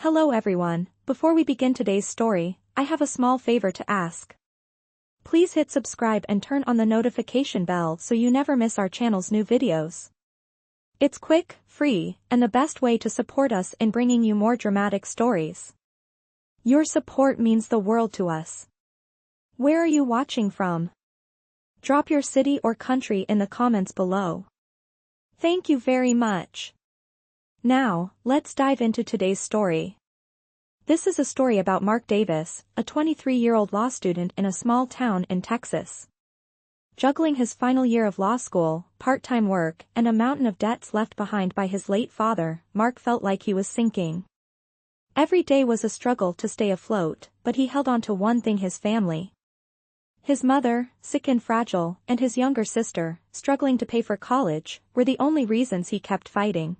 Hello everyone, before we begin today's story, I have a small favor to ask. Please hit subscribe and turn on the notification bell so you never miss our channel's new videos. It's quick, free, and the best way to support us in bringing you more dramatic stories. Your support means the world to us. Where are you watching from? Drop your city or country in the comments below. Thank you very much. Now, let's dive into today's story. This is a story about Mark Davis, a 23-year-old law student in a small town in Texas. Juggling his final year of law school, part-time work, and a mountain of debts left behind by his late father, Mark felt like he was sinking. Every day was a struggle to stay afloat, but he held on to one thing: his family. His mother, sick and fragile, and his younger sister, struggling to pay for college, were the only reasons he kept fighting.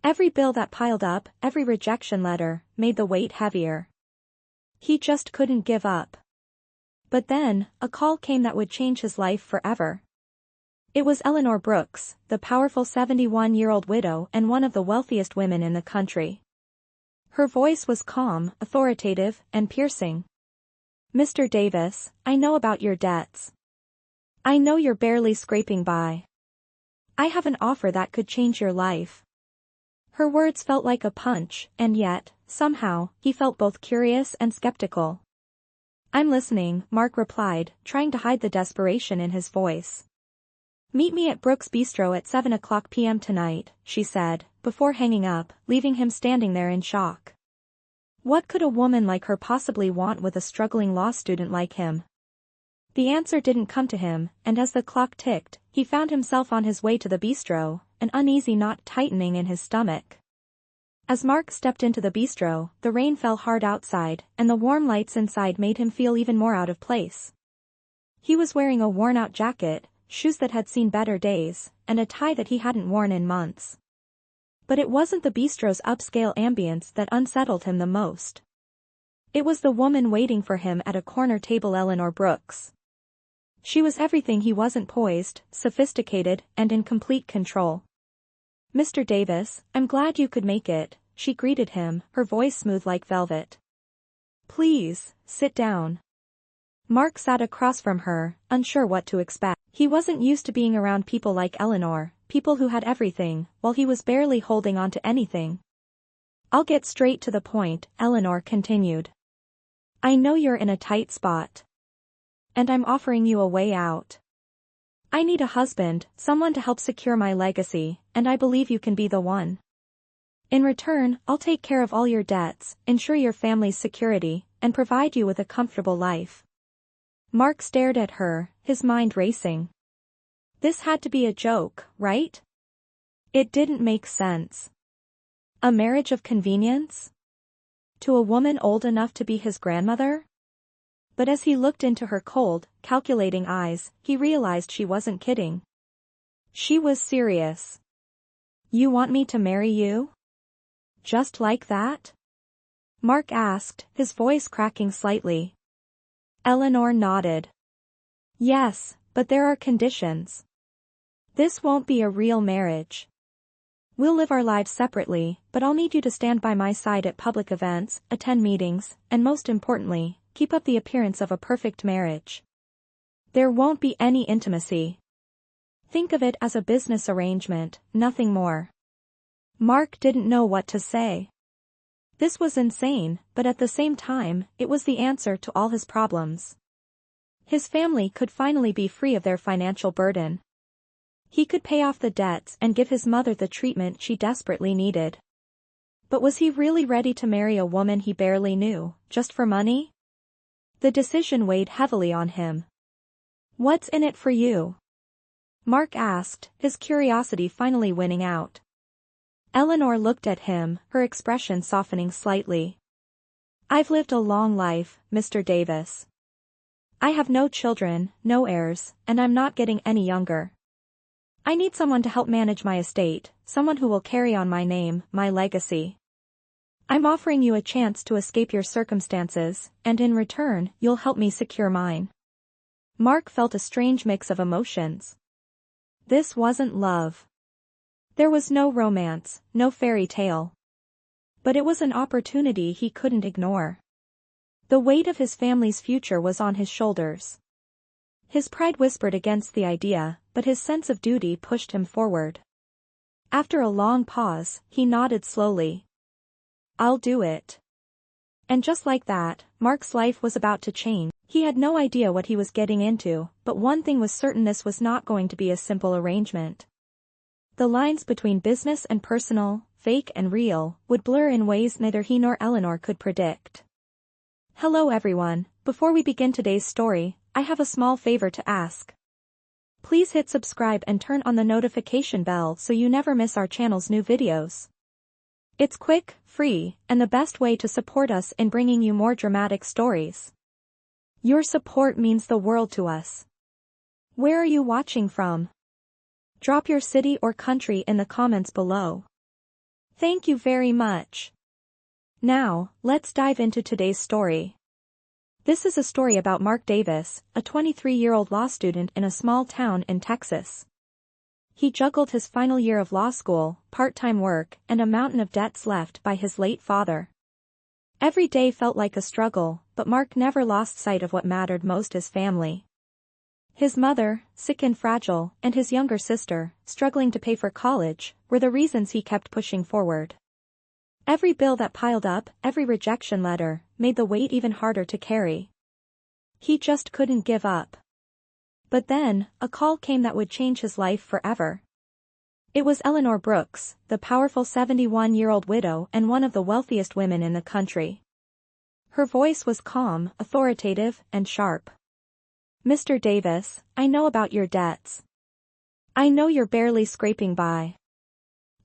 Every bill that piled up, every rejection letter, made the weight heavier. He just couldn't give up. But then, a call came that would change his life forever. It was Eleanor Brooks, the powerful 71-year-old widow and one of the wealthiest women in the country. Her voice was calm, authoritative, and piercing. "Mr. Davis, I know about your debts. I know you're barely scraping by. I have an offer that could change your life." Her words felt like a punch, and yet, somehow, he felt both curious and skeptical. "I'm listening," Mark replied, trying to hide the desperation in his voice. "Meet me at Brooks Bistro at 7 p.m. tonight," she said, before hanging up, leaving him standing there in shock. What could a woman like her possibly want with a struggling law student like him? The answer didn't come to him, and as the clock ticked, he found himself on his way to the bistro, an uneasy knot tightening in his stomach. As Mark stepped into the bistro, the rain fell hard outside, and the warm lights inside made him feel even more out of place. He was wearing a worn-out jacket, shoes that had seen better days, and a tie that he hadn't worn in months. But it wasn't the bistro's upscale ambience that unsettled him the most. It was the woman waiting for him at a corner table, Eleanor Brooks. She was everything he wasn't: poised, sophisticated, and in complete control. "Mr. Davis, I'm glad you could make it," she greeted him, her voice smooth like velvet. "Please, sit down." Mark sat across from her, unsure what to expect. He wasn't used to being around people like Eleanor, people who had everything, while he was barely holding on to anything. "I'll get straight to the point," Eleanor continued. "I know you're in a tight spot. And I'm offering you a way out. I need a husband, someone to help secure my legacy, and I believe you can be the one. In return, I'll take care of all your debts, ensure your family's security, and provide you with a comfortable life." Mark stared at her, his mind racing. This had to be a joke, right? It didn't make sense. A marriage of convenience? To a woman old enough to be his grandmother? But as he looked into her cold, calculating eyes, he realized she wasn't kidding. She was serious. "You want me to marry you? Just like that?" Mark asked, his voice cracking slightly. Eleanor nodded. "Yes, but there are conditions. This won't be a real marriage. We'll live our lives separately, but I'll need you to stand by my side at public events, attend meetings, and most importantly, keep up the appearance of a perfect marriage. There won't be any intimacy. Think of it as a business arrangement, nothing more." Mark didn't know what to say. This was insane, but at the same time, it was the answer to all his problems. His family could finally be free of their financial burden. He could pay off the debts and give his mother the treatment she desperately needed. But was he really ready to marry a woman he barely knew, just for money? The decision weighed heavily on him. "What's in it for you?" Mark asked, his curiosity finally winning out. Eleanor looked at him, her expression softening slightly. "I've lived a long life, Mr. Davis. I have no children, no heirs, and I'm not getting any younger. I need someone to help manage my estate, someone who will carry on my name, my legacy. I'm offering you a chance to escape your circumstances, and in return, you'll help me secure mine." Mark felt a strange mix of emotions. This wasn't love. There was no romance, no fairy tale. But it was an opportunity he couldn't ignore. The weight of his family's future was on his shoulders. His pride whispered against the idea, but his sense of duty pushed him forward. After a long pause, he nodded slowly. "I'll do it." And just like that, Mark's life was about to change. He had no idea what he was getting into, but one thing was certain: this was not going to be a simple arrangement. The lines between business and personal, fake and real, would blur in ways neither he nor Eleanor could predict. Hello everyone, before we begin today's story, I have a small favor to ask. Please hit subscribe and turn on the notification bell so you never miss our channel's new videos. It's quick, free, and the best way to support us in bringing you more dramatic stories. Your support means the world to us. Where are you watching from? Drop your city or country in the comments below. Thank you very much. Now, let's dive into today's story. This is a story about Mark Davis, a 23-year-old law student in a small town in Texas. He juggled his final year of law school, part-time work, and a mountain of debts left by his late father. Every day felt like a struggle, but Mark never lost sight of what mattered most: his family. His mother, sick and fragile, and his younger sister, struggling to pay for college, were the reasons he kept pushing forward. Every bill that piled up, every rejection letter, made the weight even harder to carry. He just couldn't give up. But then, a call came that would change his life forever. It was Eleanor Brooks, the powerful 71-year-old widow and one of the wealthiest women in the country. Her voice was calm, authoritative, and sharp. "Mr. Davis, I know about your debts. I know you're barely scraping by.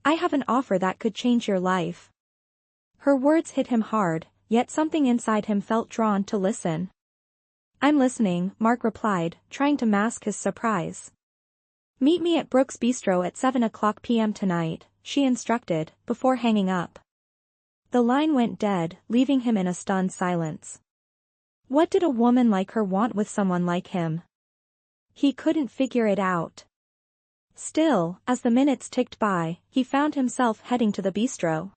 I have an offer that could change your life." Her words hit him hard, yet something inside him felt drawn to listen. "I'm listening," Mark replied, trying to mask his surprise. "Meet me at Brooks Bistro at 7 p.m. tonight," she instructed, before hanging up. The line went dead, leaving him in a stunned silence. What did a woman like her want with someone like him? He couldn't figure it out. Still, as the minutes ticked by, he found himself heading to the bistro.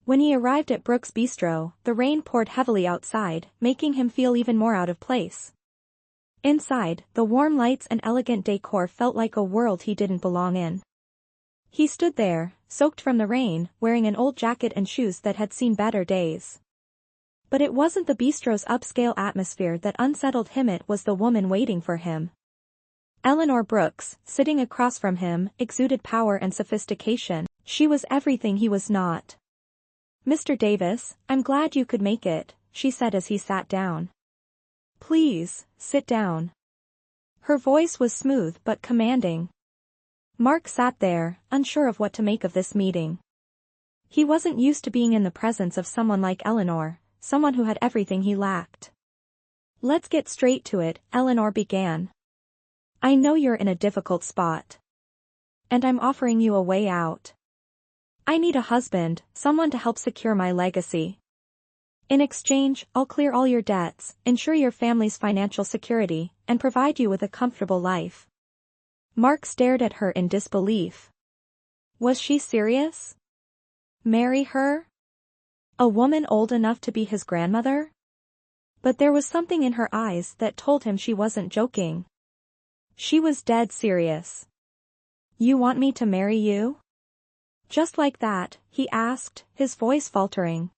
When he arrived at Brooks Bistro, the rain poured heavily outside, making him feel even more out of place. Inside, the warm lights and elegant decor felt like a world he didn't belong in. He stood there, soaked from the rain, wearing an old jacket and shoes that had seen better days. But it wasn't the bistro's upscale atmosphere that unsettled him, it was the woman waiting for him. Eleanor Brooks, sitting across from him, exuded power and sophistication. She was everything he was not. "Mr. Davis, I'm glad you could make it," she said as he sat down. "Please, sit down." Her voice was smooth but commanding. Mark sat there, unsure of what to make of this meeting. He wasn't used to being in the presence of someone like Eleanor, someone who had everything he lacked. "Let's get straight to it," Eleanor began. "I know you're in a difficult spot. And I'm offering you a way out. I need a husband, someone to help secure my legacy. In exchange, I'll clear all your debts, ensure your family's financial security, and provide you with a comfortable life." Mark stared at her in disbelief. Was she serious? Marry her? A woman old enough to be his grandmother? But there was something in her eyes that told him she wasn't joking. She was dead serious. "You want me to marry you?" Just like that, he asked, his voice faltering.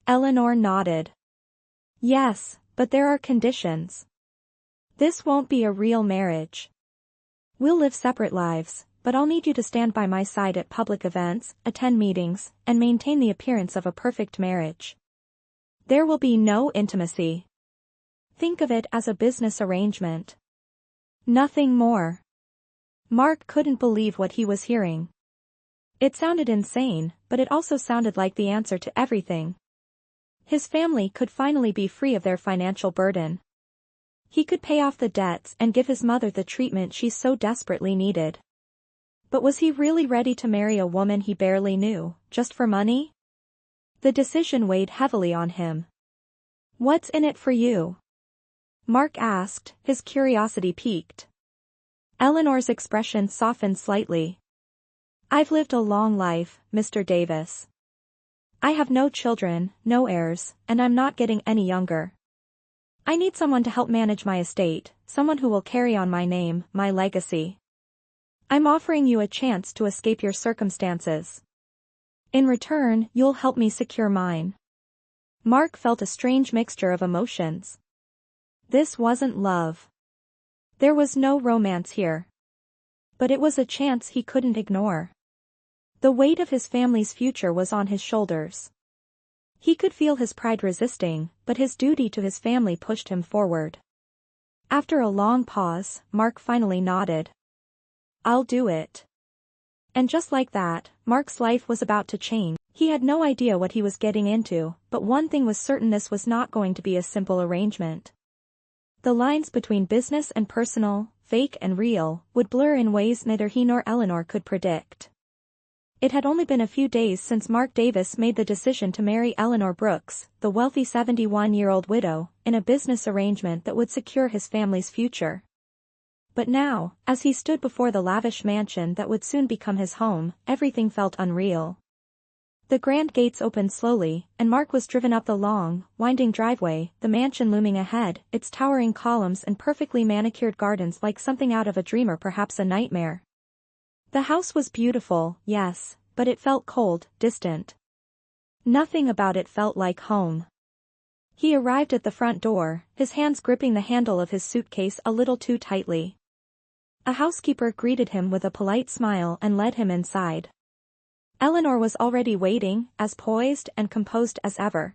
Eleanor nodded. "Yes, but there are conditions. This won't be a real marriage. We'll live separate lives, but I'll need you to stand by my side at public events, attend meetings, and maintain the appearance of a perfect marriage. There will be no intimacy. Think of it as a business arrangement. Nothing more." Mark couldn't believe what he was hearing. It sounded insane, but it also sounded like the answer to everything. His family could finally be free of their financial burden. He could pay off the debts and give his mother the treatment she so desperately needed. But was he really ready to marry a woman he barely knew, just for money? The decision weighed heavily on him. "What's in it for you?" Mark asked, his curiosity piqued. Eleanor's expression softened slightly. "I've lived a long life, Mr. Davis. I have no children, no heirs, and I'm not getting any younger. I need someone to help manage my estate, someone who will carry on my name, my legacy. I'm offering you a chance to escape your circumstances. In return, you'll help me secure mine. Mark felt a strange mixture of emotions. This wasn't love. There was no romance here. But it was a chance he couldn't ignore. The weight of his family's future was on his shoulders. He could feel his pride resisting, but his duty to his family pushed him forward. After a long pause, Mark finally nodded. I'll do it. And just like that, Mark's life was about to change. He had no idea what he was getting into, but one thing was certain: this was not going to be a simple arrangement. The lines between business and personal, fake and real, would blur in ways neither he nor Eleanor could predict. It had only been a few days since Mark Davis made the decision to marry Eleanor Brooks, the wealthy 71-year-old widow, in a business arrangement that would secure his family's future. But now, as he stood before the lavish mansion that would soon become his home, everything felt unreal. The grand gates opened slowly, and Mark was driven up the long, winding driveway, the mansion looming ahead, its towering columns and perfectly manicured gardens like something out of a dream or perhaps a nightmare. The house was beautiful, yes, but it felt cold, distant. Nothing about it felt like home. He arrived at the front door, his hands gripping the handle of his suitcase a little too tightly. A housekeeper greeted him with a polite smile and led him inside. Eleanor was already waiting, as poised and composed as ever.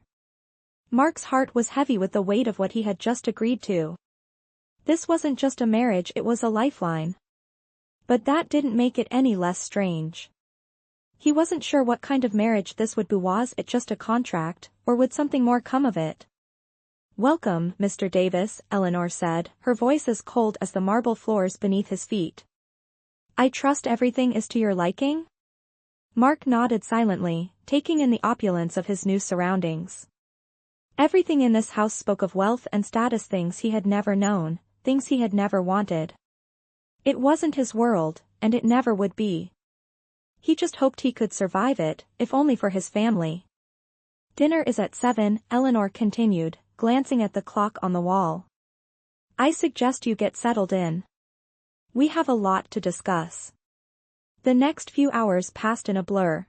Mark's heart was heavy with the weight of what he had just agreed to. This wasn't just a marriage, it was a lifeline. But that didn't make it any less strange. He wasn't sure what kind of marriage this would be. Was it just a contract, or would something more come of it? Welcome, Mr. Davis, Eleanor said, her voice as cold as the marble floors beneath his feet. I trust everything is to your liking? Mark nodded silently, taking in the opulence of his new surroundings. Everything in this house spoke of wealth and status, things he had never known, things he had never wanted. It wasn't his world, and it never would be. He just hoped he could survive it, if only for his family. Dinner is at 7, Eleanor continued, glancing at the clock on the wall. I suggest you get settled in. We have a lot to discuss. The next few hours passed in a blur.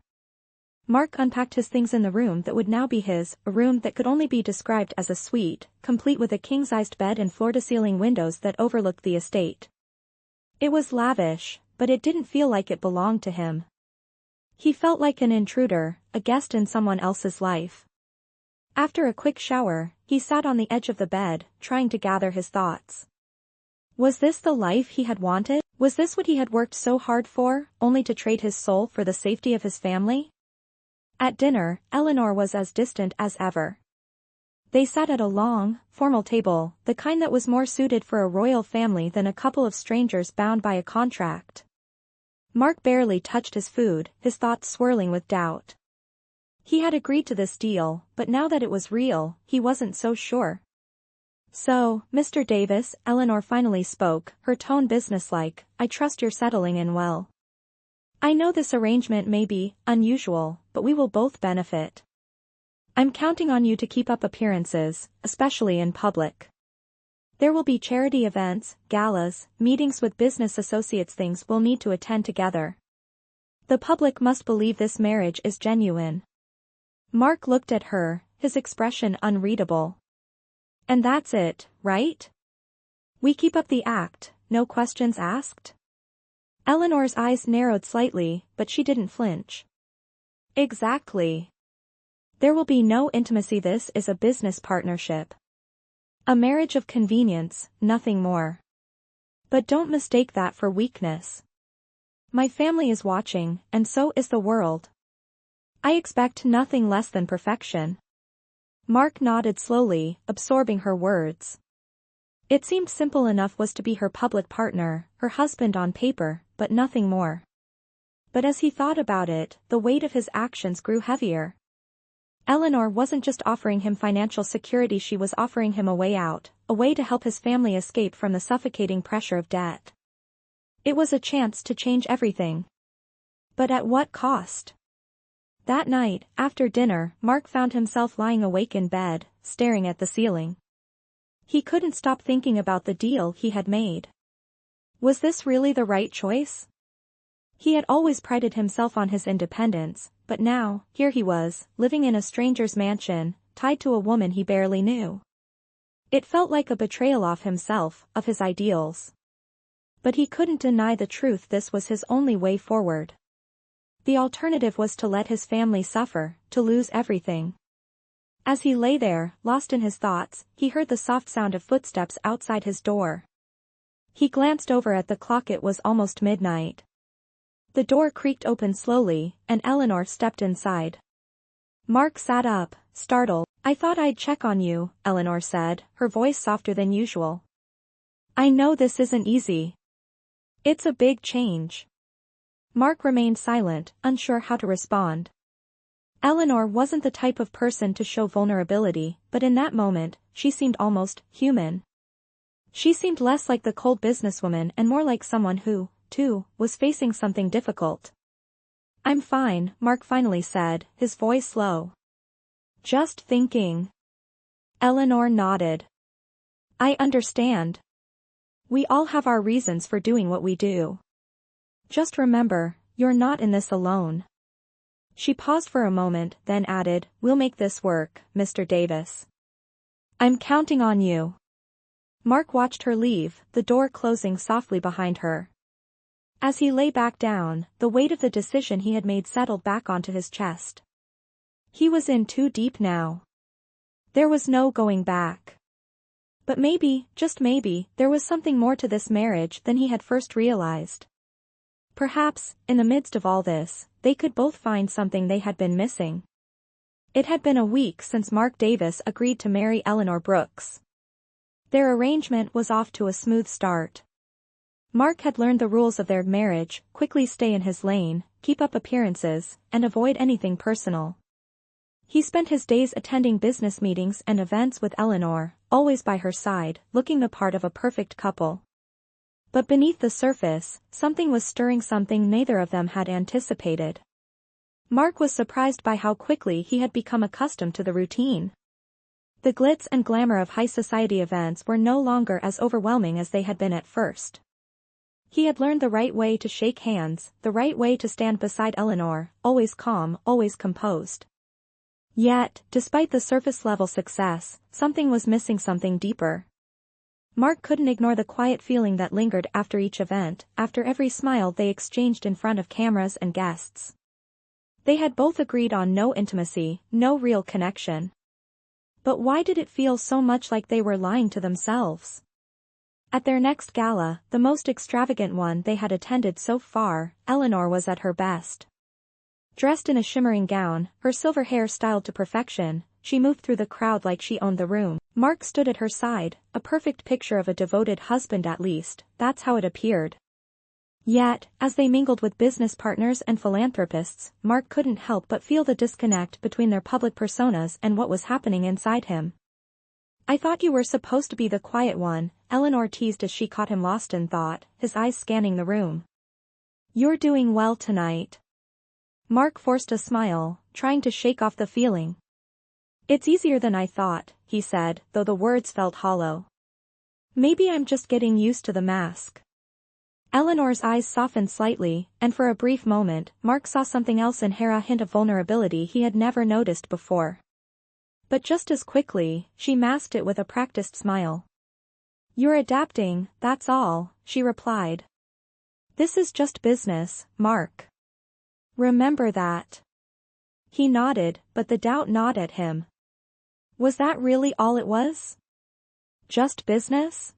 Mark unpacked his things in the room that would now be his, a room that could only be described as a suite, complete with a king-sized bed and floor-to-ceiling windows that overlooked the estate. It was lavish, but it didn't feel like it belonged to him. He felt like an intruder, a guest in someone else's life. After a quick shower, he sat on the edge of the bed, trying to gather his thoughts. Was this the life he had wanted? Was this what he had worked so hard for, only to trade his soul for the safety of his family? At dinner, Eleanor was as distant as ever. They sat at a long, formal table, the kind that was more suited for a royal family than a couple of strangers bound by a contract. Mark barely touched his food, his thoughts swirling with doubt. He had agreed to this deal, but now that it was real, he wasn't so sure. So, Mr. Davis, Eleanor finally spoke, her tone businesslike, I trust you're settling in well. I know this arrangement may be unusual, but we will both benefit. I'm counting on you to keep up appearances, especially in public. There will be charity events, galas, meetings with business associates, things we'll need to attend together. The public must believe this marriage is genuine. Mark looked at her, his expression unreadable. And that's it, right? We keep up the act, no questions asked? Eleanor's eyes narrowed slightly, but she didn't flinch. Exactly. There will be no intimacy. This is a business partnership. A marriage of convenience, nothing more. But don't mistake that for weakness. My family is watching, and so is the world. I expect nothing less than perfection. Mark nodded slowly, absorbing her words. It seemed simple enough, was to be her public partner, her husband on paper, but nothing more. But as he thought about it, the weight of his actions grew heavier. Eleanor wasn't just offering him financial security, she was offering him a way out, a way to help his family escape from the suffocating pressure of debt. It was a chance to change everything. But at what cost? That night, after dinner, Mark found himself lying awake in bed, staring at the ceiling. He couldn't stop thinking about the deal he had made. Was this really the right choice? He had always prided himself on his independence, but now, here he was, living in a stranger's mansion, tied to a woman he barely knew. It felt like a betrayal of himself, of his ideals. But he couldn't deny the truth, this was his only way forward. The alternative was to let his family suffer, to lose everything. As he lay there, lost in his thoughts, he heard the soft sound of footsteps outside his door. He glanced over at the clock, it was almost midnight. The door creaked open slowly, and Eleanor stepped inside. Mark sat up, startled. "I thought I'd check on you," Eleanor said, her voice softer than usual. "I know this isn't easy. It's a big change." Mark remained silent, unsure how to respond. Eleanor wasn't the type of person to show vulnerability, but in that moment, she seemed almost human. She seemed less like the cold businesswoman and more like someone who, too, was facing something difficult. "I'm fine," Mark finally said, his voice low. "Just thinking." Eleanor nodded. "I understand. We all have our reasons for doing what we do. Just remember, you're not in this alone." She paused for a moment, then added, "We'll make this work, Mr. Davis. I'm counting on you." Mark watched her leave, the door closing softly behind her. As he lay back down, the weight of the decision he had made settled back onto his chest. He was in too deep now. There was no going back. But maybe, just maybe, there was something more to this marriage than he had first realized. Perhaps, in the midst of all this, they could both find something they had been missing. It had been a week since Mark Davis agreed to marry Eleanor Brooks. Their arrangement was off to a smooth start. Mark had learned the rules of their marriage: quickly stay in his lane, keep up appearances, and avoid anything personal. He spent his days attending business meetings and events with Eleanor, always by her side, looking the part of a perfect couple. But beneath the surface, something was stirring, something neither of them had anticipated. Mark was surprised by how quickly he had become accustomed to the routine. The glitz and glamour of high society events were no longer as overwhelming as they had been at first. He had learned the right way to shake hands, the right way to stand beside Eleanor, always calm, always composed. Yet, despite the surface-level success, something was missing, something deeper. Mark couldn't ignore the quiet feeling that lingered after each event, after every smile they exchanged in front of cameras and guests. They had both agreed on no intimacy, no real connection. But why did it feel so much like they were lying to themselves? At their next gala, the most extravagant one they had attended so far, Eleanor was at her best. Dressed in a shimmering gown, her silver hair styled to perfection, she moved through the crowd like she owned the room. Mark stood at her side, a perfect picture of a devoted husband, at least, that's how it appeared. Yet, as they mingled with business partners and philanthropists, Mark couldn't help but feel the disconnect between their public personas and what was happening inside him. "I thought you were supposed to be the quiet one," Eleanor teased as she caught him lost in thought, his eyes scanning the room. "You're doing well tonight." Mark forced a smile, trying to shake off the feeling. "It's easier than I thought," he said, though the words felt hollow. "Maybe I'm just getting used to the mask." Eleanor's eyes softened slightly, and for a brief moment, Mark saw something else in her, a hint of vulnerability he had never noticed before. But just as quickly, she masked it with a practiced smile. "You're adapting, that's all," she replied. "This is just business, Mark. Remember that." He nodded, but the doubt gnawed at him. Was that really all it was? Just business?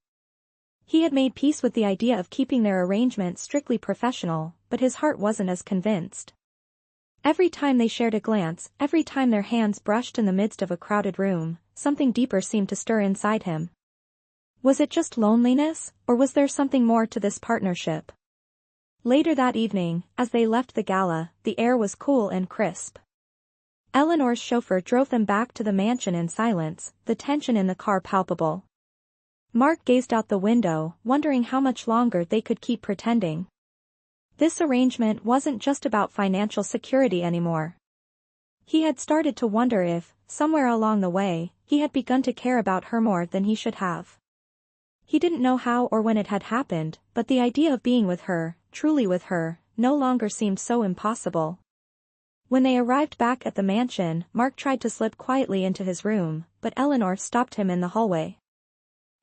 He had made peace with the idea of keeping their arrangement strictly professional, but his heart wasn't as convinced. Every time they shared a glance, every time their hands brushed in the midst of a crowded room, something deeper seemed to stir inside him. Was it just loneliness, or was there something more to this partnership? Later that evening, as they left the gala, the air was cool and crisp. Eleanor's chauffeur drove them back to the mansion in silence, the tension in the car palpable. Mark gazed out the window, wondering how much longer they could keep pretending. This arrangement wasn't just about financial security anymore. He had started to wonder if, somewhere along the way, he had begun to care about her more than he should have. He didn't know how or when it had happened, but the idea of being with her, truly with her, no longer seemed so impossible. When they arrived back at the mansion, Mark tried to slip quietly into his room, but Eleanor stopped him in the hallway.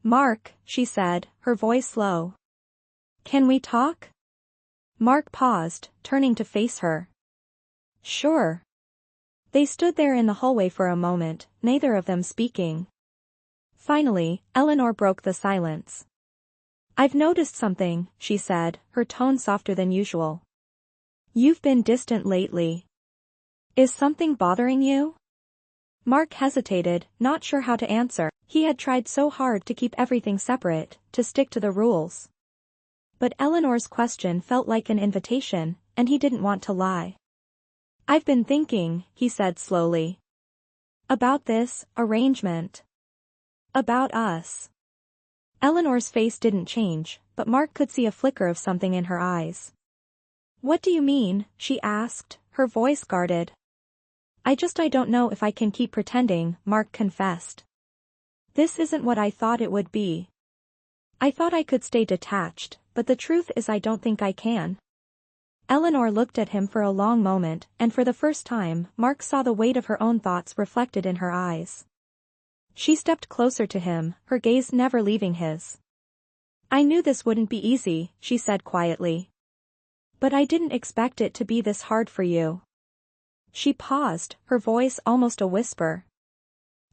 "Mark," she said, her voice low. "Can we talk?" Mark paused, turning to face her. "Sure." They stood there in the hallway for a moment, neither of them speaking. Finally, Eleanor broke the silence. "I've noticed something," she said, her tone softer than usual. "You've been distant lately. Is something bothering you?" Mark hesitated, not sure how to answer. He had tried so hard to keep everything separate, to stick to the rules. But Eleanor's question felt like an invitation, and he didn't want to lie. "I've been thinking," he said slowly. "About this arrangement. About us." Eleanor's face didn't change, but Mark could see a flicker of something in her eyes. "What do you mean?" she asked, her voice guarded. I don't know if I can keep pretending," Mark confessed. "This isn't what I thought it would be. I thought I could stay detached, but the truth is I don't think I can." Eleanor looked at him for a long moment, and for the first time, Mark saw the weight of her own thoughts reflected in her eyes. She stepped closer to him, her gaze never leaving his. "I knew this wouldn't be easy," she said quietly. "But I didn't expect it to be this hard for you." She paused, her voice almost a whisper.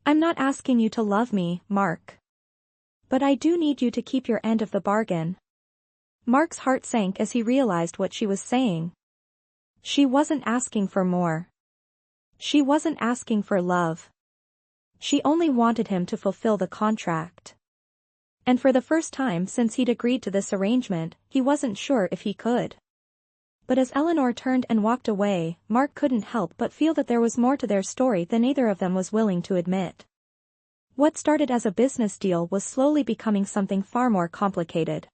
"I'm not asking you to love me, Mark. But I do need you to keep your end of the bargain." Mark's heart sank as he realized what she was saying. She wasn't asking for more. She wasn't asking for love. She only wanted him to fulfill the contract. And for the first time since he'd agreed to this arrangement, he wasn't sure if he could. But as Eleanor turned and walked away, Mark couldn't help but feel that there was more to their story than either of them was willing to admit. What started as a business deal was slowly becoming something far more complicated.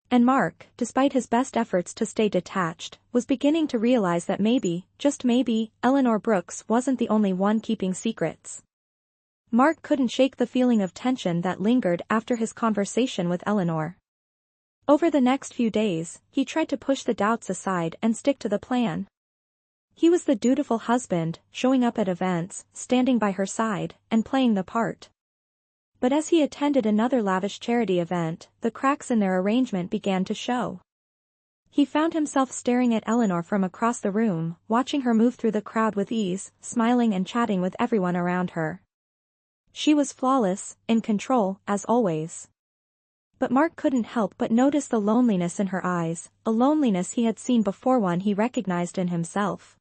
And Mark, despite his best efforts to stay detached, was beginning to realize that maybe, just maybe, Eleanor Brooks wasn't the only one keeping secrets. Mark couldn't shake the feeling of tension that lingered after his conversation with Eleanor. Over the next few days, he tried to push the doubts aside and stick to the plan. He was the dutiful husband, showing up at events, standing by her side, and playing the part. But as he attended another lavish charity event, the cracks in their arrangement began to show. He found himself staring at Eleanor from across the room, watching her move through the crowd with ease, smiling and chatting with everyone around her. She was flawless, in control, as always. But Mark couldn't help but notice the loneliness in her eyes, a loneliness he had seen before, one he recognized in himself.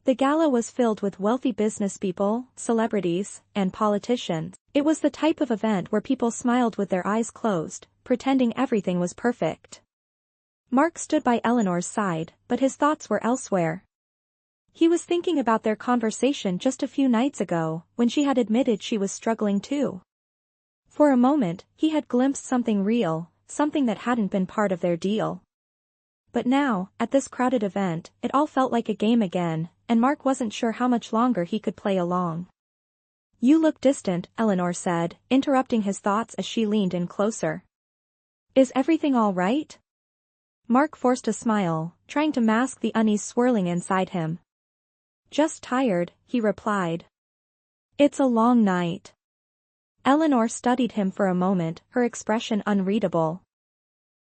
The gala was filled with wealthy businesspeople, celebrities, and politicians. It was the type of event where people smiled with their eyes closed, pretending everything was perfect. Mark stood by Eleanor's side, but his thoughts were elsewhere. He was thinking about their conversation just a few nights ago, when she had admitted she was struggling too. For a moment, he had glimpsed something real, something that hadn't been part of their deal. But now, at this crowded event, it all felt like a game again, and Mark wasn't sure how much longer he could play along. "You look distant," Eleanor said, interrupting his thoughts as she leaned in closer. "Is everything all right?" Mark forced a smile, trying to mask the unease swirling inside him. "Just tired," he replied. "It's a long night." Eleanor studied him for a moment, her expression unreadable.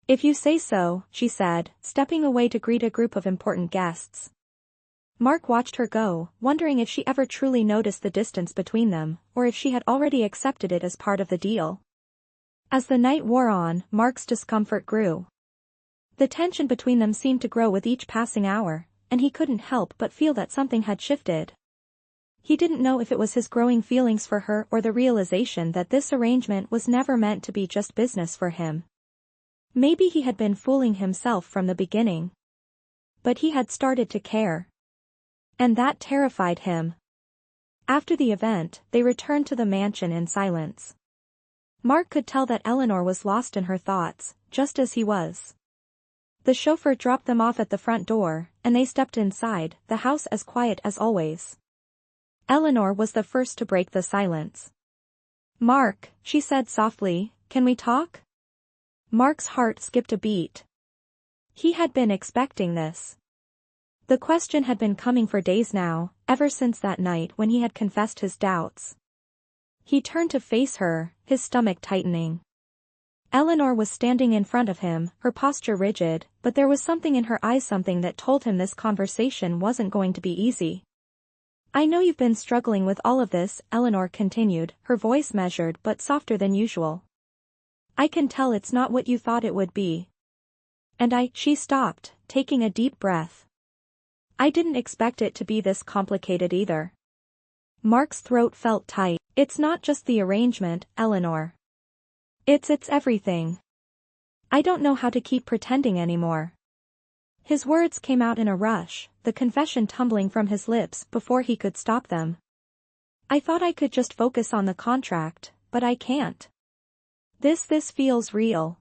"If you say so," she said, stepping away to greet a group of important guests. Mark watched her go, wondering if she ever truly noticed the distance between them, or if she had already accepted it as part of the deal. As the night wore on, Mark's discomfort grew. The tension between them seemed to grow with each passing hour, and he couldn't help but feel that something had shifted. He didn't know if it was his growing feelings for her or the realization that this arrangement was never meant to be just business for him. Maybe he had been fooling himself from the beginning. But he had started to care. And that terrified him. After the event, they returned to the mansion in silence. Mark could tell that Eleanor was lost in her thoughts, just as he was. The chauffeur dropped them off at the front door, and they stepped inside, the house as quiet as always. Eleanor was the first to break the silence. "Mark," she said softly, "can we talk?" Mark's heart skipped a beat. He had been expecting this. The question had been coming for days now, ever since that night when he had confessed his doubts. He turned to face her, his stomach tightening. Eleanor was standing in front of him, her posture rigid, but there was something in her eyes, something that told him this conversation wasn't going to be easy. "I know you've been struggling with all of this," Eleanor continued, her voice measured but softer than usual. "I can tell it's not what you thought it would be. And she stopped, taking a deep breath. "I didn't expect it to be this complicated either." Mark's throat felt tight. "It's not just the arrangement, Eleanor. It's everything. I don't know how to keep pretending anymore." His words came out in a rush, the confession tumbling from his lips before he could stop them. "I thought I could just focus on the contract, but I can't. This feels real.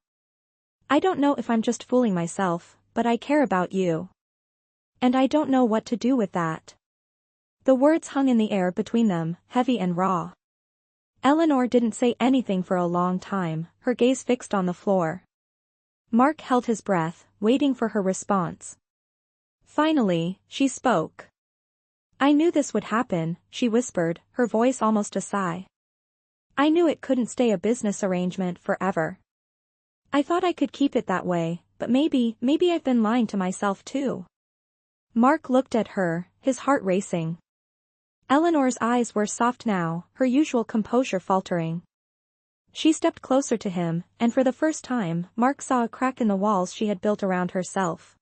I don't know if I'm just fooling myself, but I care about you. And I don't know what to do with that." The words hung in the air between them, heavy and raw. Eleanor didn't say anything for a long time, her gaze fixed on the floor. Mark held his breath, waiting for her response. Finally, she spoke. "I knew this would happen," she whispered, her voice almost a sigh. "I knew it couldn't stay a business arrangement forever. I thought I could keep it that way, but maybe I've been lying to myself too." Mark looked at her, his heart racing. Eleanor's eyes were soft now, her usual composure faltering. She stepped closer to him, and for the first time, Mark saw a crack in the walls she had built around herself.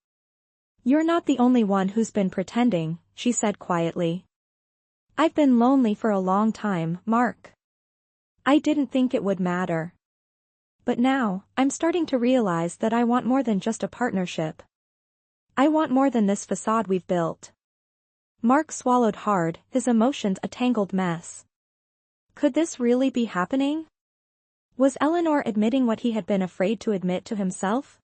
"You're not the only one who's been pretending," she said quietly. "I've been lonely for a long time, Mark. I didn't think it would matter. But now, I'm starting to realize that I want more than just a partnership. I want more than this facade we've built." Mark swallowed hard, his emotions a tangled mess. Could this really be happening? Was Eleanor admitting what he had been afraid to admit to himself?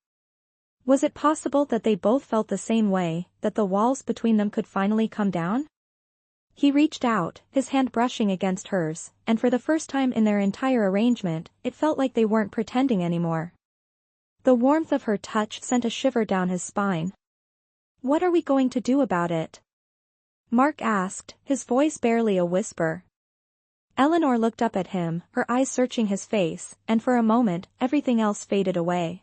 Was it possible that they both felt the same way, that the walls between them could finally come down? He reached out, his hand brushing against hers, and for the first time in their entire arrangement, it felt like they weren't pretending anymore. The warmth of her touch sent a shiver down his spine. "What are we going to do about it?" Mark asked, his voice barely a whisper. Eleanor looked up at him, her eyes searching his face, and for a moment, everything else faded away.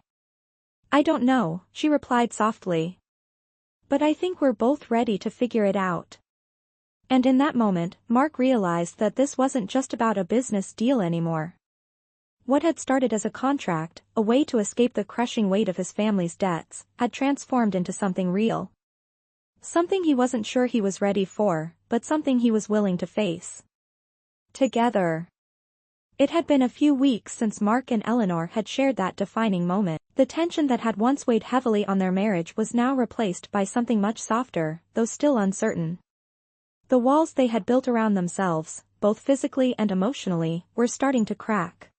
"I don't know," she replied softly. "But I think we're both ready to figure it out." And in that moment, Mark realized that this wasn't just about a business deal anymore. What had started as a contract, a way to escape the crushing weight of his family's debts, had transformed into something real. Something he wasn't sure he was ready for, but something he was willing to face. Together. It had been a few weeks since Mark and Eleanor had shared that defining moment. The tension that had once weighed heavily on their marriage was now replaced by something much softer, though still uncertain. The walls they had built around themselves, both physically and emotionally, were starting to crack.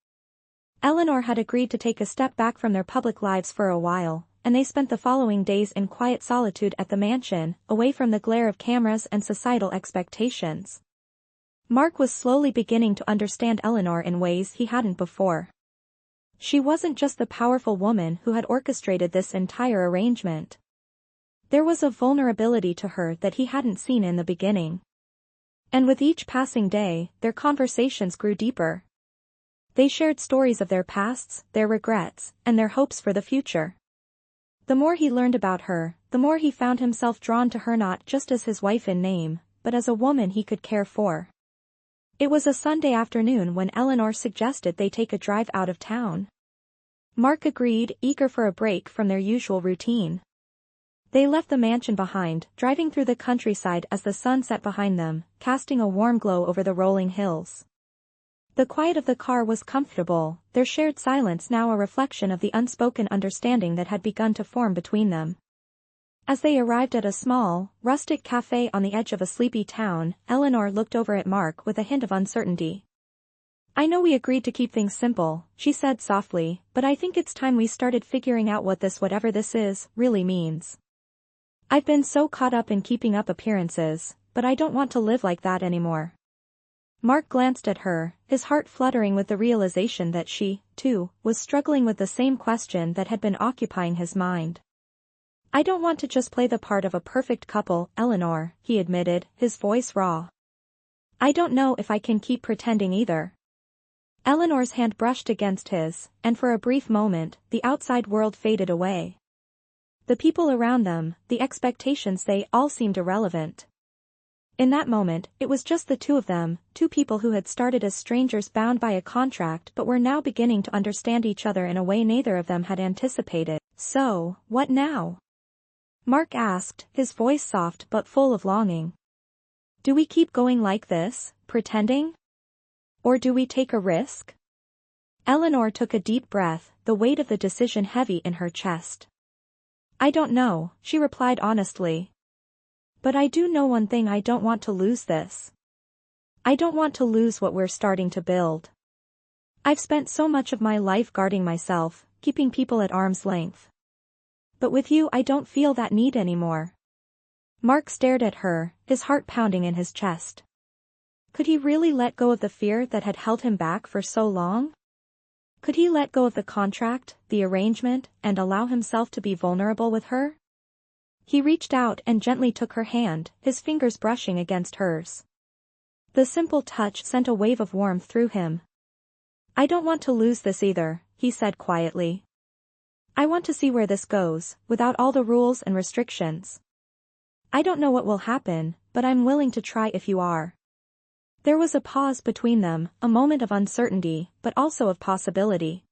Eleanor had agreed to take a step back from their public lives for a while, and they spent the following days in quiet solitude at the mansion, away from the glare of cameras and societal expectations. Mark was slowly beginning to understand Eleanor in ways he hadn't before. She wasn't just the powerful woman who had orchestrated this entire arrangement. There was a vulnerability to her that he hadn't seen in the beginning. And with each passing day, their conversations grew deeper. They shared stories of their pasts, their regrets, and their hopes for the future. The more he learned about her, the more he found himself drawn to her, not just as his wife in name, but as a woman he could care for. It was a Sunday afternoon when Eleanor suggested they take a drive out of town. Mark agreed, eager for a break from their usual routine. They left the mansion behind, driving through the countryside as the sun set behind them, casting a warm glow over the rolling hills. The quiet of the car was comfortable, their shared silence now a reflection of the unspoken understanding that had begun to form between them. As they arrived at a small, rustic cafe on the edge of a sleepy town, Eleanor looked over at Mark with a hint of uncertainty. "I know we agreed to keep things simple," she said softly, "but I think it's time we started figuring out what this, whatever this is, really means. I've been so caught up in keeping up appearances, but I don't want to live like that anymore. Mark glanced at her, his heart fluttering with the realization that she, too, was struggling with the same question that had been occupying his mind. I don't want to just play the part of a perfect couple, Eleanor, he admitted, his voice raw. I don't know if I can keep pretending either. Eleanor's hand brushed against his, and for a brief moment, the outside world faded away. The people around them, the expectations, they all seemed irrelevant. In that moment, it was just the two of them, two people who had started as strangers bound by a contract but were now beginning to understand each other in a way neither of them had anticipated. So, what now? Mark asked, his voice soft but full of longing. Do we keep going like this, pretending? Or do we take a risk? Eleanor took a deep breath, the weight of the decision heavy in her chest. I don't know, she replied honestly. But I do know one thing: I don't want to lose this. I don't want to lose what we're starting to build. I've spent so much of my life guarding myself, keeping people at arm's length. But with you I don't feel that need anymore. Mark stared at her, his heart pounding in his chest. Could he really let go of the fear that had held him back for so long? Could he let go of the contract, the arrangement, and allow himself to be vulnerable with her? He reached out and gently took her hand, his fingers brushing against hers. The simple touch sent a wave of warmth through him. I don't want to lose this either, he said quietly. I want to see where this goes, without all the rules and restrictions. I don't know what will happen, but I'm willing to try if you are. There was a pause between them, a moment of uncertainty, but also of possibility.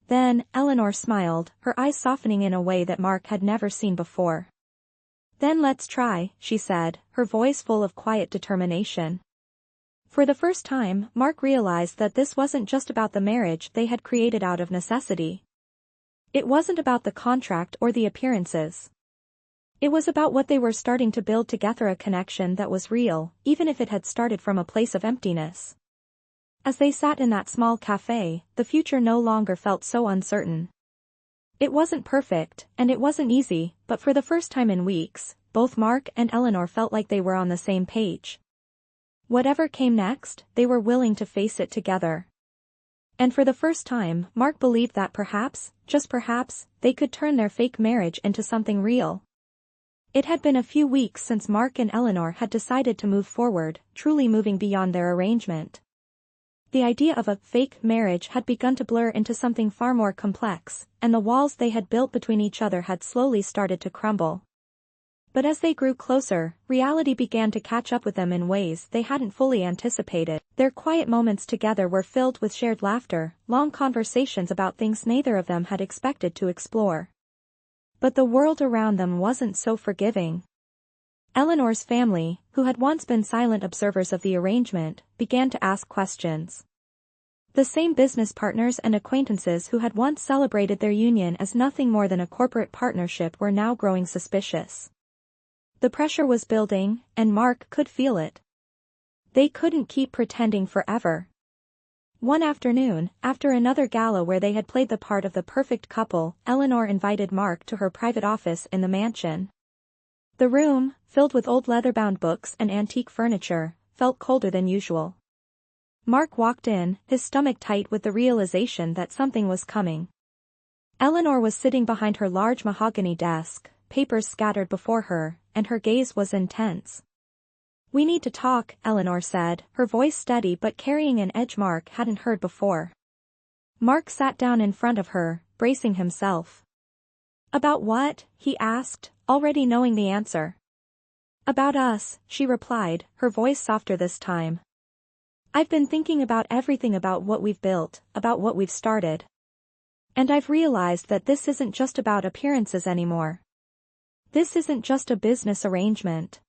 Then, Eleanor smiled, her eyes softening in a way that Mark had never seen before. Then let's try, she said, her voice full of quiet determination. For the first time, Mark realized that this wasn't just about the marriage they had created out of necessity. It wasn't about the contract or the appearances. It was about what they were starting to build together, a connection that was real, even if it had started from a place of emptiness. As they sat in that small cafe, the future no longer felt so uncertain. It wasn't perfect, and it wasn't easy, but for the first time in weeks, both Mark and Eleanor felt like they were on the same page. Whatever came next, they were willing to face it together. And for the first time, Mark believed that perhaps, just perhaps, they could turn their fake marriage into something real. It had been a few weeks since Mark and Eleanor had decided to move forward, truly moving beyond their arrangement. The idea of a fake marriage had begun to blur into something far more complex, and the walls they had built between each other had slowly started to crumble. But as they grew closer, reality began to catch up with them in ways they hadn't fully anticipated. Their quiet moments together were filled with shared laughter, long conversations about things neither of them had expected to explore. But the world around them wasn't so forgiving. Eleanor's family, who had once been silent observers of the arrangement, began to ask questions. The same business partners and acquaintances who had once celebrated their union as nothing more than a corporate partnership were now growing suspicious. The pressure was building, and Mark could feel it. They couldn't keep pretending forever. One afternoon, after another gala where they had played the part of the perfect couple, Eleanor invited Mark to her private office in the mansion. The room, filled with old leather-bound books and antique furniture, felt colder than usual. Mark walked in, his stomach tight with the realization that something was coming. Eleanor was sitting behind her large mahogany desk, papers scattered before her, and her gaze was intense. "We need to talk," Eleanor said, her voice steady but carrying an edge Mark hadn't heard before. Mark sat down in front of her, bracing himself. "About what?" he asked, already knowing the answer. "About us," she replied, her voice softer this time. "I've been thinking about everything, about what we've built, about what we've started. And I've realized that this isn't just about appearances anymore. This isn't just a business arrangement.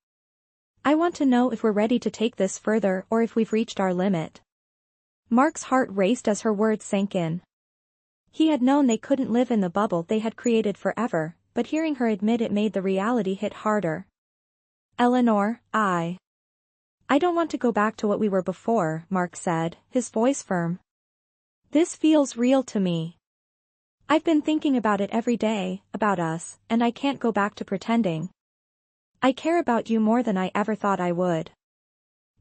I want to know if we're ready to take this further or if we've reached our limit." Mark's heart raced as her words sank in. He had known they couldn't live in the bubble they had created forever, but hearing her admit it made the reality hit harder. "Eleanor, I don't want to go back to what we were before," Mark said, his voice firm. "This feels real to me. I've been thinking about it every day, about us, and I can't go back to pretending. I care about you more than I ever thought I would.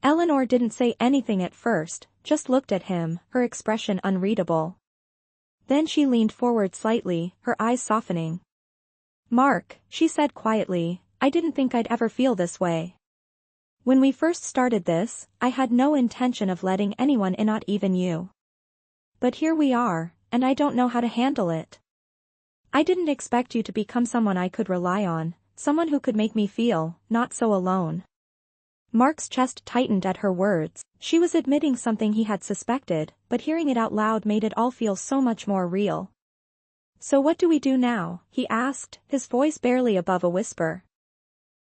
Eleanor didn't say anything at first, just looked at him, her expression unreadable. Then she leaned forward slightly, her eyes softening. Mark, she said quietly, I didn't think I'd ever feel this way. When we first started this, I had no intention of letting anyone in, not even you. But here we are, and I don't know how to handle it. I didn't expect you to become someone I could rely on, someone who could make me feel not so alone. Mark's chest tightened at her words. She was admitting something he had suspected, but hearing it out loud made it all feel so much more real. So what do we do now? He asked, his voice barely above a whisper.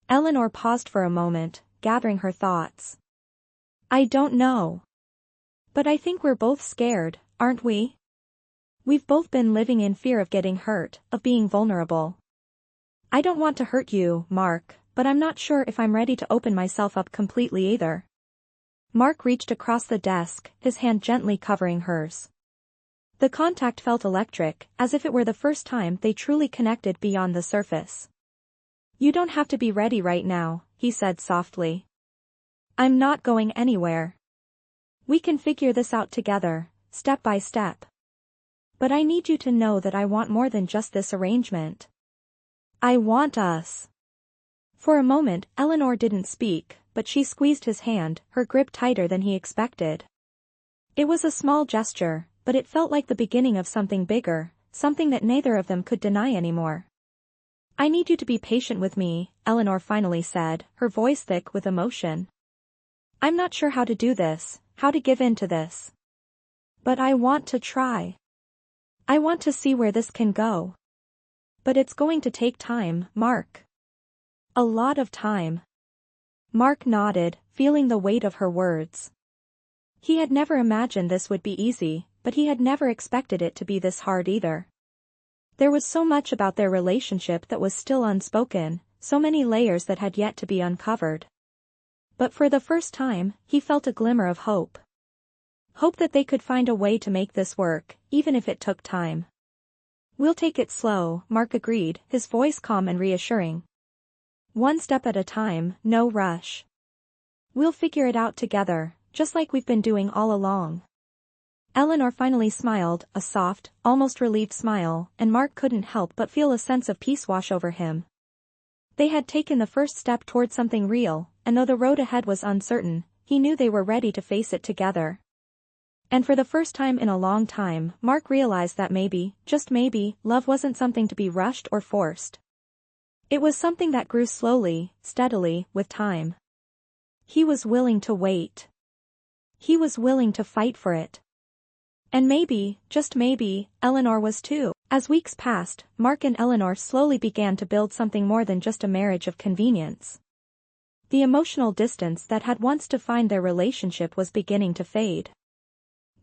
Eleanor paused for a moment, gathering her thoughts. I don't know. But I think we're both scared, aren't we? We've both been living in fear of getting hurt, of being vulnerable. I don't want to hurt you, Mark, but I'm not sure if I'm ready to open myself up completely either. Mark reached across the desk, his hand gently covering hers. The contact felt electric, as if it were the first time they truly connected beyond the surface. You don't have to be ready right now, he said softly. I'm not going anywhere. We can figure this out together, step by step. But I need you to know that I want more than just this arrangement. I want us. For a moment, Eleanor didn't speak, but she squeezed his hand, her grip tighter than he expected. It was a small gesture, but it felt like the beginning of something bigger, something that neither of them could deny anymore. I need you to be patient with me, Eleanor finally said, her voice thick with emotion. I'm not sure how to do this, how to give in to this. But I want to try. I want to see where this can go. But it's going to take time, Mark. A lot of time. Mark nodded, feeling the weight of her words. He had never imagined this would be easy, but he had never expected it to be this hard either. There was so much about their relationship that was still unspoken, so many layers that had yet to be uncovered. But for the first time, he felt a glimmer of hope. Hope that they could find a way to make this work, even if it took time. We'll take it slow, Mark agreed, his voice calm and reassuring. One step at a time, no rush. We'll figure it out together, just like we've been doing all along. Eleanor finally smiled, a soft, almost relieved smile, and Mark couldn't help but feel a sense of peace wash over him. They had taken the first step toward something real, and though the road ahead was uncertain, he knew they were ready to face it together. And for the first time in a long time, Mark realized that maybe, just maybe, love wasn't something to be rushed or forced. It was something that grew slowly, steadily, with time. He was willing to wait. He was willing to fight for it. And maybe, just maybe, Eleanor was too. As weeks passed, Mark and Eleanor slowly began to build something more than just a marriage of convenience. The emotional distance that had once defined their relationship was beginning to fade.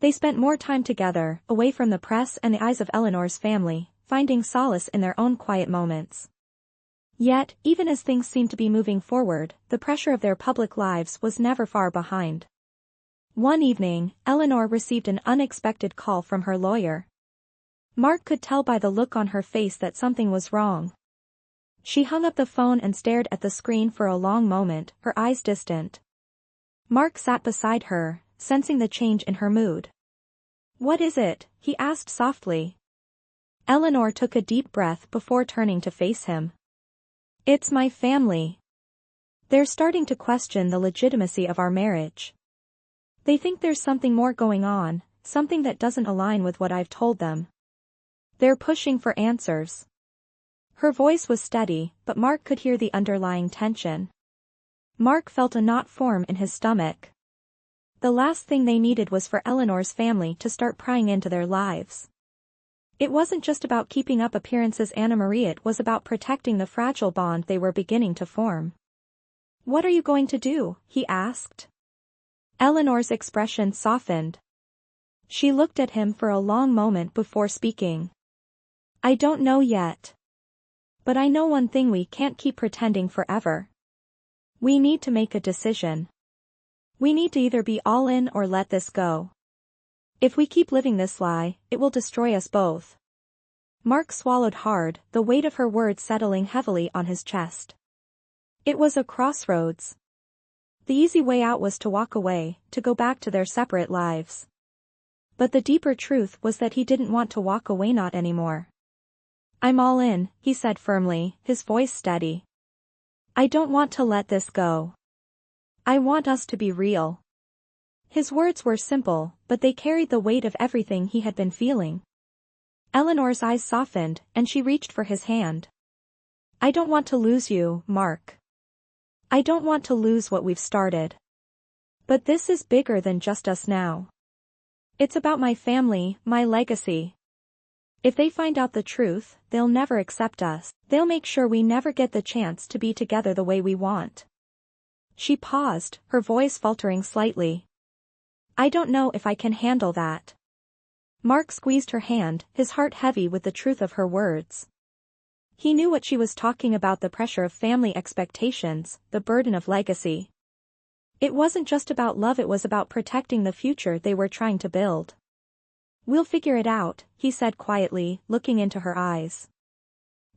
They spent more time together, away from the press and the eyes of Eleanor's family, finding solace in their own quiet moments. Yet, even as things seemed to be moving forward, the pressure of their public lives was never far behind. One evening, Eleanor received an unexpected call from her lawyer. Mark could tell by the look on her face that something was wrong. She hung up the phone and stared at the screen for a long moment, her eyes distant. Mark sat beside her, sensing the change in her mood. What is it? He asked softly. Eleanor took a deep breath before turning to face him. It's my family. They're starting to question the legitimacy of our marriage. They think there's something more going on, something that doesn't align with what I've told them. They're pushing for answers. Her voice was steady, but Mark could hear the underlying tension. Mark felt a knot form in his stomach. The last thing they needed was for Eleanor's family to start prying into their lives. It wasn't just about keeping up appearances, Anna Marie, it was about protecting the fragile bond they were beginning to form. What are you going to do? He asked. Eleanor's expression softened. She looked at him for a long moment before speaking. I don't know yet. But I know one thing: we can't keep pretending forever. We need to make a decision. We need to either be all in or let this go. If we keep living this lie, it will destroy us both. Mark swallowed hard, the weight of her words settling heavily on his chest. It was a crossroads. The easy way out was to walk away, to go back to their separate lives. But the deeper truth was that he didn't want to walk away, not anymore. "I'm all in," he said firmly, his voice steady. "I don't want to let this go. I want us to be real." His words were simple, but they carried the weight of everything he had been feeling. Eleanor's eyes softened, and she reached for his hand. "I don't want to lose you, Mark. I don't want to lose what we've started. But this is bigger than just us now. It's about my family, my legacy. If they find out the truth, they'll never accept us. They'll make sure we never get the chance to be together the way we want." She paused, her voice faltering slightly. "I don't know if I can handle that." Mark squeezed her hand, his heart heavy with the truth of her words. He knew what she was talking about, the pressure of family expectations, the burden of legacy. It wasn't just about love, it was about protecting the future they were trying to build. "We'll figure it out," he said quietly, looking into her eyes.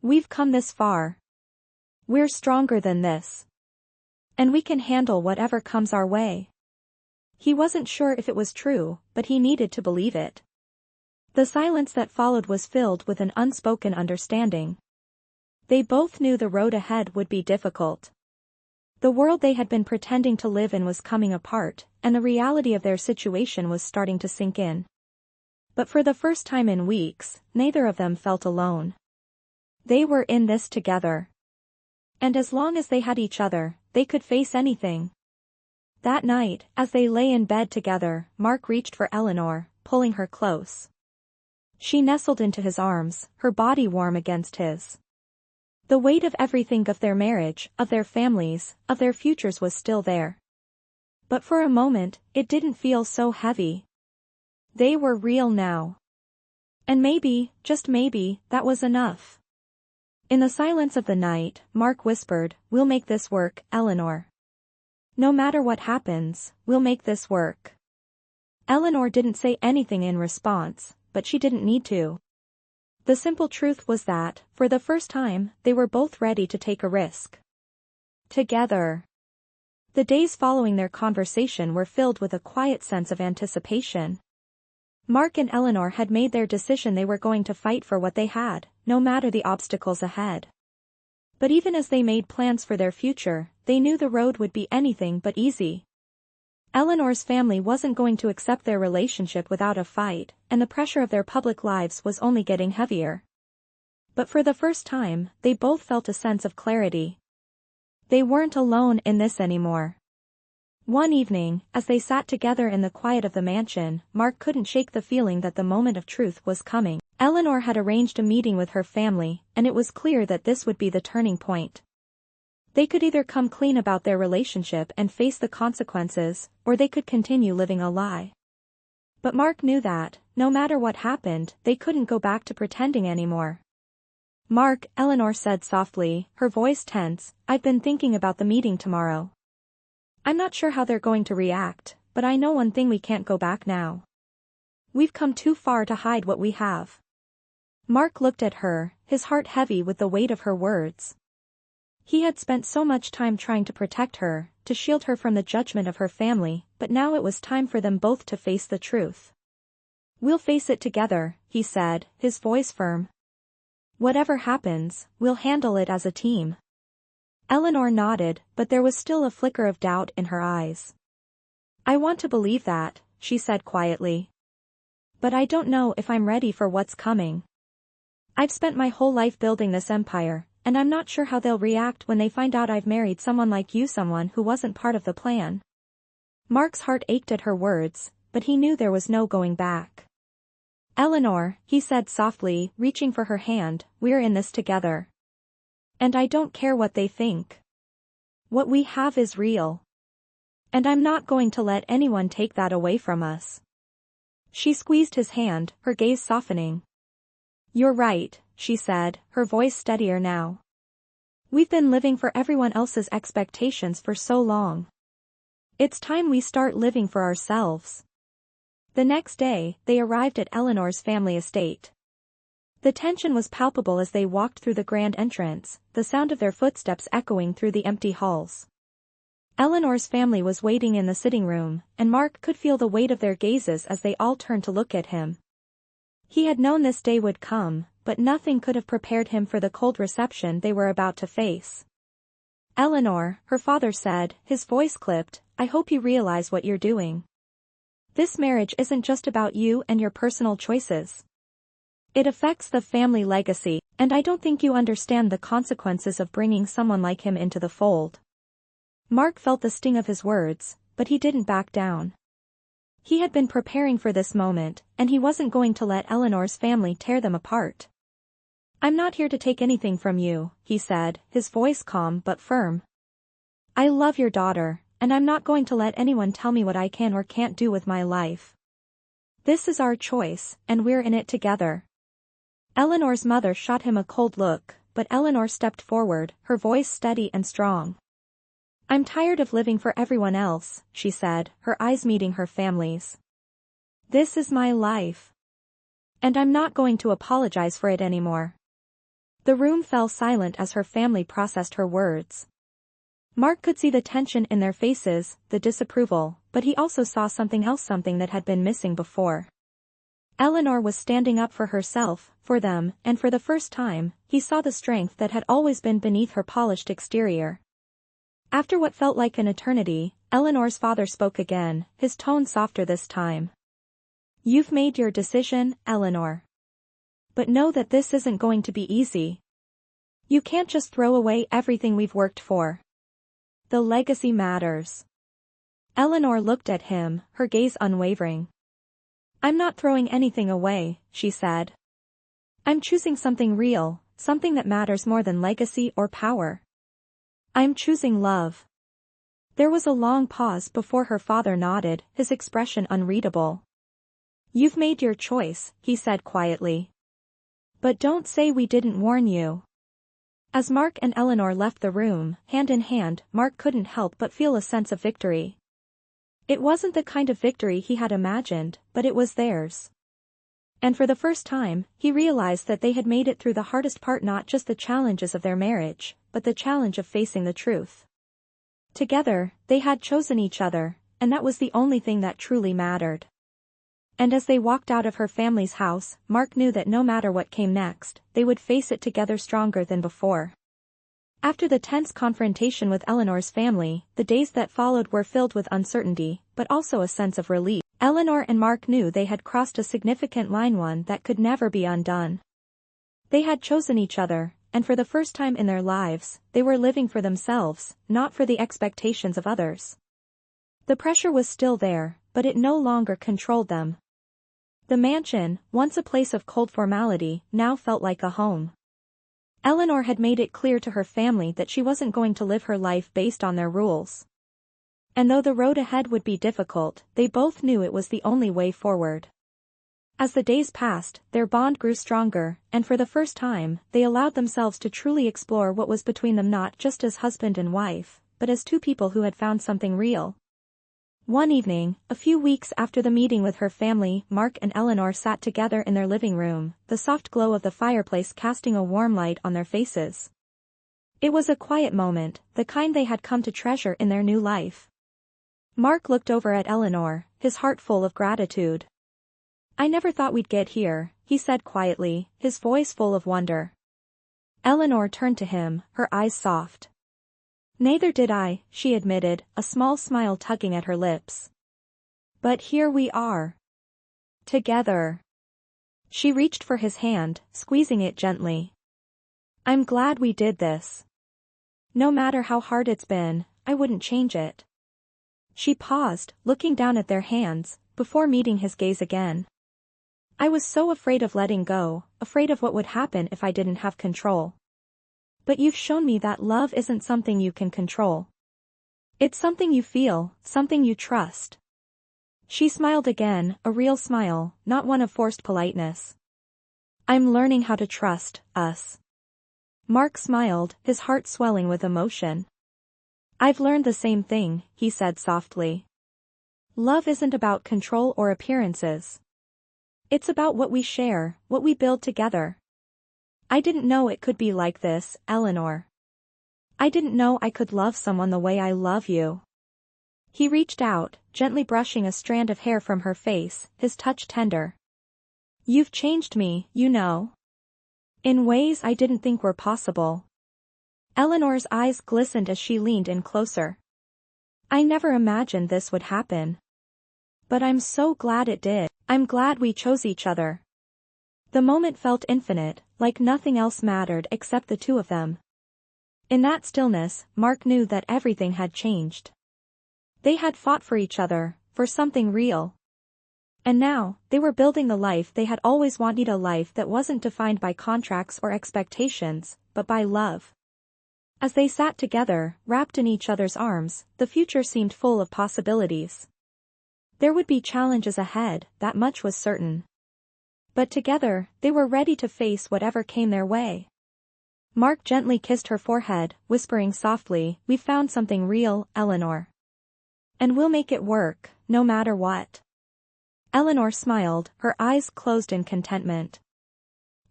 "We've come this far. We're stronger than this. And we can handle whatever comes our way." He wasn't sure if it was true, but he needed to believe it. The silence that followed was filled with an unspoken understanding. They both knew the road ahead would be difficult. The world they had been pretending to live in was coming apart, and the reality of their situation was starting to sink in. But for the first time in weeks, neither of them felt alone. They were in this together. And as long as they had each other, they could face anything. That night, as they lay in bed together, Mark reached for Eleanor, pulling her close. She nestled into his arms, her body warm against his. The weight of everything, of their marriage, of their families, of their futures, was still there. But for a moment, it didn't feel so heavy. They were real now. And maybe, just maybe, that was enough. In the silence of the night, Mark whispered, "We'll make this work, Eleanor. No matter what happens, we'll make this work." Eleanor didn't say anything in response, but she didn't need to. The simple truth was that, for the first time, they were both ready to take a risk. Together. The days following their conversation were filled with a quiet sense of anticipation. Mark and Eleanor had made their decision. They were going to fight for what they had, no matter the obstacles ahead. But even as they made plans for their future, they knew the road would be anything but easy. Eleanor's family wasn't going to accept their relationship without a fight, and the pressure of their public lives was only getting heavier. But for the first time, they both felt a sense of clarity. They weren't alone in this anymore. One evening, as they sat together in the quiet of the mansion, Mark couldn't shake the feeling that the moment of truth was coming. Eleanor had arranged a meeting with her family, and it was clear that this would be the turning point. They could either come clean about their relationship and face the consequences, or they could continue living a lie. But Mark knew that, no matter what happened, they couldn't go back to pretending anymore. "Mark," Eleanor said softly, her voice tense, "I've been thinking about the meeting tomorrow. I'm not sure how they're going to react, but I know one thing: we can't go back now. We've come too far to hide what we have." Mark looked at her, his heart heavy with the weight of her words. He had spent so much time trying to protect her, to shield her from the judgment of her family, but now it was time for them both to face the truth. "We'll face it together," he said, his voice firm. "Whatever happens, we'll handle it as a team." Eleanor nodded, but there was still a flicker of doubt in her eyes. "I want to believe that," she said quietly. "But I don't know if I'm ready for what's coming. I've spent my whole life building this empire, and I'm not sure how they'll react when they find out I've married someone like you, someone who wasn't part of the plan." Mark's heart ached at her words, but he knew there was no going back. "Eleanor," he said softly, reaching for her hand, "we're in this together. And I don't care what they think. What we have is real. And I'm not going to let anyone take that away from us." She squeezed his hand, her gaze softening. "You're right," she said, her voice steadier now. "We've been living for everyone else's expectations for so long. It's time we start living for ourselves." The next day, they arrived at Eleanor's family estate. The tension was palpable as they walked through the grand entrance, the sound of their footsteps echoing through the empty halls. Eleanor's family was waiting in the sitting room, and Mark could feel the weight of their gazes as they all turned to look at him. He had known this day would come, but nothing could have prepared him for the cold reception they were about to face. "Eleanor," her father said, his voice clipped, "I hope you realize what you're doing. This marriage isn't just about you and your personal choices. It affects the family legacy, and I don't think you understand the consequences of bringing someone like him into the fold." Mark felt the sting of his words, but he didn't back down. He had been preparing for this moment, and he wasn't going to let Eleanor's family tear them apart. "I'm not here to take anything from you," he said, his voice calm but firm. "I love your daughter, and I'm not going to let anyone tell me what I can or can't do with my life. This is our choice, and we're in it together." Eleanor's mother shot him a cold look, but Eleanor stepped forward, her voice steady and strong. "I'm tired of living for everyone else," she said, her eyes meeting her family's. "This is my life. And I'm not going to apologize for it anymore." The room fell silent as her family processed her words. Mark could see the tension in their faces, the disapproval, but he also saw something else, something that had been missing before. Eleanor was standing up for herself, for them, and for the first time, he saw the strength that had always been beneath her polished exterior. After what felt like an eternity, Eleanor's father spoke again, his tone softer this time. "You've made your decision, Eleanor. But know that this isn't going to be easy. You can't just throw away everything we've worked for. The legacy matters." Eleanor looked at him, her gaze unwavering. "I'm not throwing anything away," she said. "I'm choosing something real, something that matters more than legacy or power. I'm choosing love." There was a long pause before her father nodded, his expression unreadable. "You've made your choice," he said quietly. "But don't say we didn't warn you." As Mark and Eleanor left the room, hand in hand, Mark couldn't help but feel a sense of victory. It wasn't the kind of victory he had imagined, but it was theirs. And for the first time, he realized that they had made it through the hardest part, not just the challenges of their marriage, but the challenge of facing the truth. Together, they had chosen each other, and that was the only thing that truly mattered. And as they walked out of her family's house, Mark knew that no matter what came next, they would face it together stronger than before. After the tense confrontation with Eleanor's family, the days that followed were filled with uncertainty, but also a sense of relief. Eleanor and Mark knew they had crossed a significant line, one that could never be undone. They had chosen each other, and for the first time in their lives, they were living for themselves, not for the expectations of others. The pressure was still there, but it no longer controlled them. The mansion, once a place of cold formality, now felt like a home. Eleanor had made it clear to her family that she wasn't going to live her life based on their rules. And though the road ahead would be difficult, they both knew it was the only way forward. As the days passed, their bond grew stronger, and for the first time, they allowed themselves to truly explore what was between them, not just as husband and wife, but as two people who had found something real. One evening, a few weeks after the meeting with her family, Mark and Eleanor sat together in their living room, the soft glow of the fireplace casting a warm light on their faces. It was a quiet moment, the kind they had come to treasure in their new life. Mark looked over at Eleanor, his heart full of gratitude. "I never thought we'd get here," he said quietly, his voice full of wonder. Eleanor turned to him, her eyes soft. "Neither did I," she admitted, a small smile tugging at her lips. "But here we are. Together." She reached for his hand, squeezing it gently. "I'm glad we did this. No matter how hard it's been, I wouldn't change it." She paused, looking down at their hands, before meeting his gaze again. "I was so afraid of letting go, afraid of what would happen if I didn't have control. But you've shown me that love isn't something you can control. It's something you feel, something you trust." She smiled again, a real smile, not one of forced politeness. "I'm learning how to trust us." Mark smiled, his heart swelling with emotion. "I've learned the same thing," he said softly. "Love isn't about control or appearances. It's about what we share, what we build together." I didn't know it could be like this, Eleanor. I didn't know I could love someone the way I love you. He reached out, gently brushing a strand of hair from her face, his touch tender. You've changed me, you know. In ways I didn't think were possible. Eleanor's eyes glistened as she leaned in closer. I never imagined this would happen. But I'm so glad it did. I'm glad we chose each other. The moment felt infinite, like nothing else mattered except the two of them. In that stillness, Mark knew that everything had changed. They had fought for each other, for something real. And now, they were building the life they had always wanted, a life that wasn't defined by contracts or expectations, but by love. As they sat together, wrapped in each other's arms, the future seemed full of possibilities. There would be challenges ahead, that much was certain. But together, they were ready to face whatever came their way. Mark gently kissed her forehead, whispering softly, "We've found something real, Eleanor. And we'll make it work, no matter what." Eleanor smiled, her eyes closed in contentment.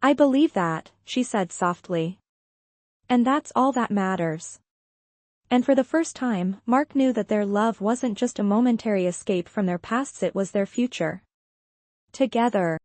"I believe that," she said softly. "And that's all that matters." And for the first time, Mark knew that their love wasn't just a momentary escape from their pasts, it was their future. Together.